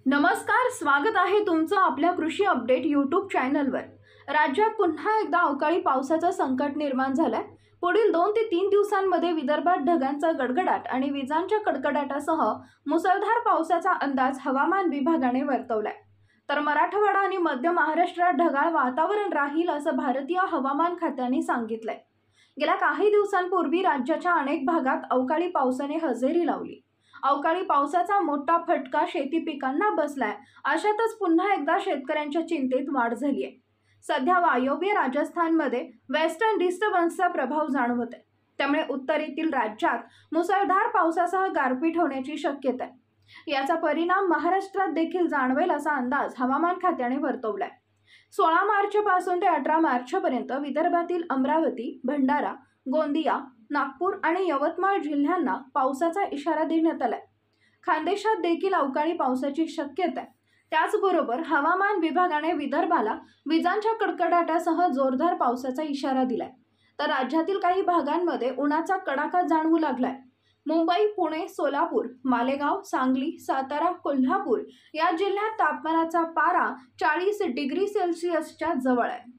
नमस्कार, स्वागत आहे तुमचं आपल्या कृषी अपडेट यूट्यूब चॅनलवर। राज्यात पुन्हा एकदा अवकाळी पावसाचं संकट निर्माण झालंय। पुढील 2 ते 3 दिवसांमध्ये विदर्भात ढगांचा गडगडाट आणि विजांच्या कडकडाटासह मुसळधार पावसाचा अंदाज हवामान विभागाने वर्तवलाय। तर मराठवाडा आणि मध्य महाराष्ट्रात ढगाळ वातावरण राहील असं भारतीय हवामान खात्याने सांगितलंय। गेल्या काही दिवसांपूर्वी राज्याच्या अनेक भागात अवकाळी पावसाने हजेरी लावली। अवकाळी पावसाचा मोठा फटका शेती पिकांना बसलाय। अशातच पुन्हा एकदा शेतकऱ्यांच्या चिंतेत वाढ झाली आहे। सध्या वायव्य राजस्थानमध्ये वेस्टर्न डिस्टर्बन्सचा प्रभाव जाणवतोय, त्यामुळे उत्तरेतील राज्यात मुसळधार पावसासह गारपीट होण्याची शक्यता आहे। याचा परिणाम महाराष्ट्रात देखील जाणवेल असा अंदाज हवामान खात्याने वर्तवलाय। 16 मार्चपासून ते 18 मार्चपर्यंत विदर्भातील अमरावती, भंडारा, गोंदिया, नागपूर आणि यवतमाळ जिल्ह्यांना पावसाचा इशारा देण्यात आलाय। खानदेशात देखील अवकाळी पावसाची शक्यता आहे। त्याचबरोबर हवामान विभागाने विदर्भाला विजांच्या कडकडाटासह जोरदार पावसाचा इशारा दिलाय। तर राज्यातील काही भागांमध्ये उन्हाचा कडाका जाणवू लागलाय। मुंबई, पुणे, सोलापूर, मालेगाव, सांगली, सातारा, कोल्हापूर या जिल्ह्यात तापमानाचा पारा 40 डिग्री सेल्सिअसच्या जवळ आहे।